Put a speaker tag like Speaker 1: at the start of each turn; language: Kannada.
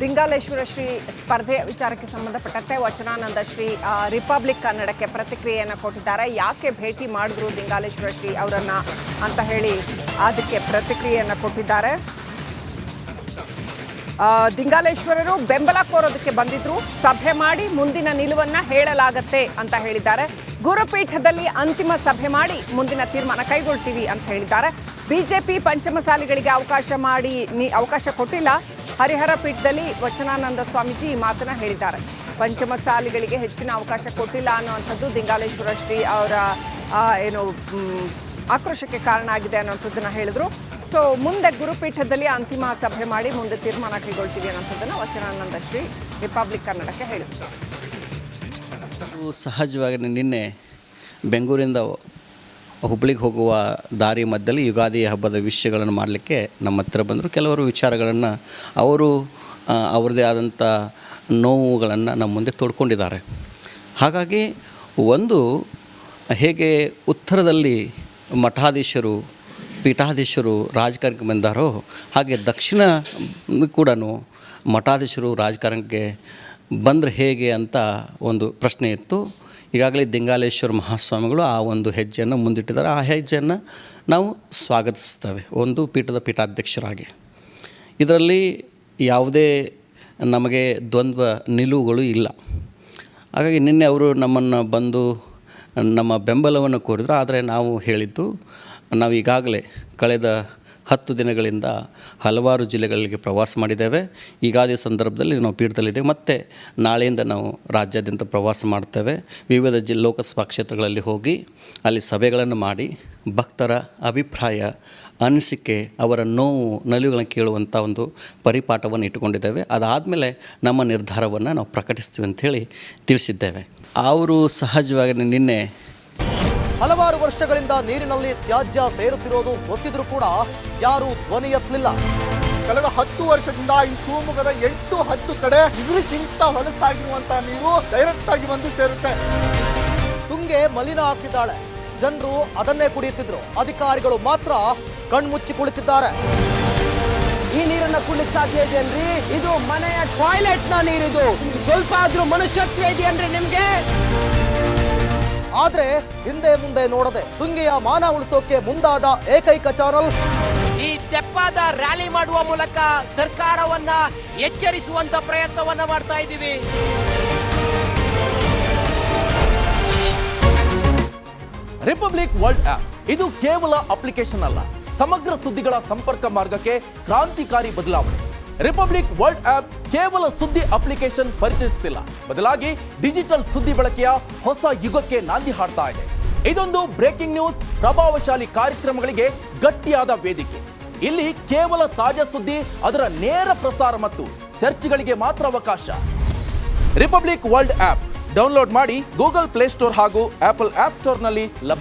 Speaker 1: ದಿಂಗಾಲೇಶ್ವರ ಶ್ರೀ ಸ್ಪರ್ಧೆ ವಿಚಾರಕ್ಕೆ ಸಂಬಂಧಪಟ್ಟಂತೆ ವಚನಾನಂದ ಶ್ರೀ ರಿಪಬ್ಲಿಕ್ ಕನ್ನಡಕ್ಕೆ ಪ್ರತಿಕ್ರಿಯೆಯನ್ನು ಕೊಟ್ಟಿದ್ದಾರೆ. ಯಾಕೆ ಭೇಟಿ ಮಾಡಿದ್ರು ದಿಂಗಾಲೇಶ್ವರ ಶ್ರೀ ಅವರನ್ನ ಅಂತ ಹೇಳಿ ಅದಕ್ಕೆ ಪ್ರತಿಕ್ರಿಯೆಯನ್ನು ಕೊಟ್ಟಿದ್ದಾರೆ. ದಿಂಗಾಲೇಶ್ವರರು ಬೆಂಬಲ ಕೋರೋದಕ್ಕೆ ಬಂದಿದ್ರು, ಸಭೆ ಮಾಡಿ ಮುಂದಿನ ನಿಲುವನ್ನ ಹೇಳಲಾಗತ್ತೆ ಅಂತ ಹೇಳಿದ್ದಾರೆ. ಗುರುಪೀಠದಲ್ಲಿ ಅಂತಿಮ ಸಭೆ ಮಾಡಿ ಮುಂದಿನ ತೀರ್ಮಾನ ಕೈಗೊಳ್ತೀವಿ ಅಂತ ಹೇಳಿದ್ದಾರೆ. ಬಿಜೆಪಿ ಪಂಚಮಸಾಲಿಗಳಿಗೆ ಅವಕಾಶ ಕೊಟ್ಟಿಲ್ಲ. ಹರಿಹರ ಪೀಠದಲ್ಲಿ ವಚನಾನಂದ ಸ್ವಾಮೀಜಿ ಈ ಮಾತನ್ನ ಹೇಳಿದ್ದಾರೆ. ಪಂಚಮಸಾಲಿಗಳಿಗೆ ಹೆಚ್ಚಿನ ಅವಕಾಶ ಕೊಟ್ಟಿಲ್ಲ ಅನ್ನುವಂಥದ್ದು ದಿಂಗಾಲೇಶ್ವರ ಶ್ರೀ ಅವರ ಆಕ್ರೋಶಕ್ಕೆ ಕಾರಣ ಆಗಿದೆ ಅನ್ನೋಂಥದ್ದನ್ನ ಹೇಳಿದ್ರು. ಸೊ ಮುಂದೆ ಗುರುಪೀಠದಲ್ಲಿ ಅಂತಿಮ ಸಭೆ ಮಾಡಿ ಮುಂದೆ ತೀರ್ಮಾನ ಕೈಗೊಳ್ತೀವಿ ಅನ್ನೋಂಥದ್ದನ್ನು ವಚನಾನಂದ ಶ್ರೀ ರಿಪಬ್ಲಿಕ್ ಕನ್ನಡಕ್ಕೆ ಹೇಳಿದ್ರು.
Speaker 2: ಸಹಜವಾಗಿ ನಿನ್ನೆ ಬೆಂಗಳೂರಿಂದ ಹುಬ್ಬಳ್ಳಿಗೆ ಹೋಗುವ ದಾರಿ ಮಧ್ಯದಲ್ಲಿ ಯುಗಾದಿ ಹಬ್ಬದ ವಿಷಯಗಳನ್ನು ಮಾಡಲಿಕ್ಕೆ ನಮ್ಮ ಹತ್ರ ಬಂದರು. ಕೆಲವರು ವಿಚಾರಗಳನ್ನು ಅವರದೇ ಆದಂಥ ನೋವುಗಳನ್ನು ನಮ್ಮ ಮುಂದೆ ತೋಡ್ಕೊಂಡಿದ್ದಾರೆ. ಹಾಗಾಗಿ ಒಂದು ಹೇಗೆ ಉತ್ತರದಲ್ಲಿ ಮಠಾಧೀಶರು ಪೀಠಾಧೀಶರು ರಾಜಕಾರಣಕ್ಕೆ ಬಂದಾರೋ ಹಾಗೆ ದಕ್ಷಿಣ ಕೂಡ ಮಠಾಧೀಶರು ರಾಜಕಾರಣಕ್ಕೆ ಬಂದರೆ ಹೇಗೆ ಅಂತ ಒಂದು ಪ್ರಶ್ನೆ ಇತ್ತು. ಈಗಾಗಲೇ ದಿಂಗಾಲೇಶ್ವರ ಮಹಾಸ್ವಾಮಿಗಳು ಆ ಒಂದು ಹೆಜ್ಜೆಯನ್ನು ಮುಂದಿಟ್ಟಿದ್ದಾರೆ. ಆ ಹೆಜ್ಜೆಯನ್ನು ನಾವು ಸ್ವಾಗತಿಸ್ತೇವೆ ಒಂದು ಪೀಠದ ಪೀಠಾಧ್ಯಕ್ಷರಾಗಿ. ಇದರಲ್ಲಿ ಯಾವುದೇ ನಮಗೆ ದ್ವಂದ್ವ ನಿಲುವುಗಳು ಇಲ್ಲ. ಹಾಗಾಗಿ ನಿನ್ನೆ ಅವರು ನಮ್ಮನ್ನು ಬಂದು ನಮ್ಮ ಬೆಂಬಲವನ್ನು ಕೋರಿದರು. ಆದರೆ ನಾವು ಹೇಳಿದ್ದು, ನಾವು ಈಗಾಗಲೇ ಕಳೆದ 10 ದಿನಗಳಿಂದ ಹಲವಾರು ಜಿಲ್ಲೆಗಳಿಗೆ ಪ್ರವಾಸ ಮಾಡಿದ್ದೇವೆ. ಯುಗಾದಿ ಸಂದರ್ಭದಲ್ಲಿ ನಾವು ಪೀಠದಲ್ಲಿದ್ದೇವೆ. ಮತ್ತು ನಾಳೆಯಿಂದ ನಾವು ರಾಜ್ಯಾದ್ಯಂತ ಪ್ರವಾಸ ಮಾಡ್ತೇವೆ. ವಿವಿಧ ಲೋಕಸಭಾ ಕ್ಷೇತ್ರಗಳಲ್ಲಿ ಹೋಗಿ ಅಲ್ಲಿ ಸಭೆಗಳನ್ನು ಮಾಡಿ ಭಕ್ತರ ಅಭಿಪ್ರಾಯ, ಅನಿಸಿಕೆ, ಅವರ ನೋವು, ನಲಿವುಗಳನ್ನು ಕೇಳುವಂಥ ಒಂದು ಪರಿಪಾಠವನ್ನು ಇಟ್ಟುಕೊಂಡಿದ್ದೇವೆ. ಅದಾದಮೇಲೆ ನಮ್ಮ ನಿರ್ಧಾರವನ್ನು ನಾವು ಪ್ರಕಟಿಸ್ತೀವಿ ಅಂಥೇಳಿ ತಿಳಿಸಿದ್ದೇವೆ. ಅವರು ಸಹಜವಾಗಿ ನಿನ್ನೆ
Speaker 3: ಹಲವಾರು ವರ್ಷಗಳಿಂದ ನೀರಿನಲ್ಲಿ ತ್ಯಾಜ್ಯ ಸೇರುತ್ತಿರೋದು ಗೊತ್ತಿದ್ರೂ ಕೂಡ ಯಾರೂ ಧ್ವನಿ ಎತ್ತಲಿಲ್ಲ.
Speaker 4: ಕಳೆದ 10 ವರ್ಷದಿಂದ ಈ ಶಿವಮೊಗ್ಗದ 8-10 ಕಡೆ ಇದಕ್ಕಿಂತ ಹೊಲಸಾಗಿರುವಂತಹ ನೀರು ಡೈರೆಕ್ಟ್ ಆಗಿ ಬಂದು ಸೇರುತ್ತೆ.
Speaker 3: ತುಂಗೆ ಮಲಿನ ಹಾಕಿದ್ದಾಳೆ. ಜನರು ಅದನ್ನೇ ಕುಡಿಯುತ್ತಿದ್ರು. ಅಧಿಕಾರಿಗಳು ಮಾತ್ರ ಕಣ್ಮುಚ್ಚಿ ಕುಳಿತಿದ್ದಾರೆ.
Speaker 5: ಈ ನೀರನ್ನ ಕುಡಿಲಿಕ್ಕೆ ಸಾಧ್ಯ ಇದೆ ಅಲ್ರಿ? ಇದು ಮನೆಯ ಟಾಯ್ಲೆಟ್ ನ ನೀರಿದು. ಸ್ವಲ್ಪ ಆದ್ರೂ ಮನುಷ್ಯತ್ವ ಇದೆ ಅಂದ್ರೆ ನಿಮ್ಗೆ?
Speaker 3: ಆದ್ರೆ ಹಿಂದೆ ಮುಂದೆ ನೋಡದೆ ತುಂಗೆಯ ಮಾನ ಉಳಿಸೋಕೆ ಮುಂದಾದ ಏಕೈಕ ಚಾನಲ್
Speaker 5: ಈ ತೆಪ್ಪಾದ ರ್ಯಾಲಿ ಮಾಡುವ ಮೂಲಕ ಸರ್ಕಾರವನ್ನ ಎಚ್ಚರಿಸುವಂತ ಪ್ರಯತ್ನವನ್ನ ಮಾಡ್ತಾ ಇದ್ದೀವಿ.
Speaker 6: ರಿಪಬ್ಲಿಕ್ ವರ್ಲ್ಡ್ ಆಪ್ ಇದು ಕೇವಲ ಅಪ್ಲಿಕೇಶನ್ ಅಲ್ಲ, ಸಮಗ್ರ ಸುದ್ದಿಗಳ ಸಂಪರ್ಕ ಮಾರ್ಗಕ್ಕೆ ಕ್ರಾಂತಿಕಾರಿ ಬದಲಾವಣೆ. ರಿಪಬ್ಲಿಕ್ ವರ್ಲ್ಡ್ ಆಪ್ ಕೇವಲ ಸುದ್ದಿ ಅಪ್ಲಿಕೇಶನ್ ಪರಿಚಯಿಸುತ್ತಿಲ್ಲ, ಬದಲಾಗಿ ಡಿಜಿಟಲ್ ಸುದ್ದಿ ಬಳಕೆಯ ಹೊಸ ಯುಗಕ್ಕೆ ನಾಂದಿ ಹಾಡ್ತಾ ಇದೆ. ಇದೊಂದು ಬ್ರೇಕಿಂಗ್ ನ್ಯೂಸ್, ಪ್ರಭಾವಶಾಲಿ ಕಾರ್ಯಕ್ರಮಗಳಿಗೆ ಗಟ್ಟಿಯಾದ ವೇದಿಕೆ. ಇಲ್ಲಿ ಕೇವಲ ತಾಜಾ ಸುದ್ದಿ, ಅದರ ನೇರ ಪ್ರಸಾರ ಮತ್ತು ಚರ್ಚೆಗಳಿಗೆ ಮಾತ್ರ ಅವಕಾಶ. ರಿಪಬ್ಲಿಕ್ ವರ್ಲ್ಡ್ ಆಪ್ ಡೌನ್ಲೋಡ್ ಮಾಡಿ ಗೂಗಲ್ ಪ್ಲೇಸ್ಟೋರ್ ಹಾಗೂ ಆಪಲ್ ಆಪ್ ಸ್ಟೋರ್ನಲ್ಲಿ ಲಭ್ಯ.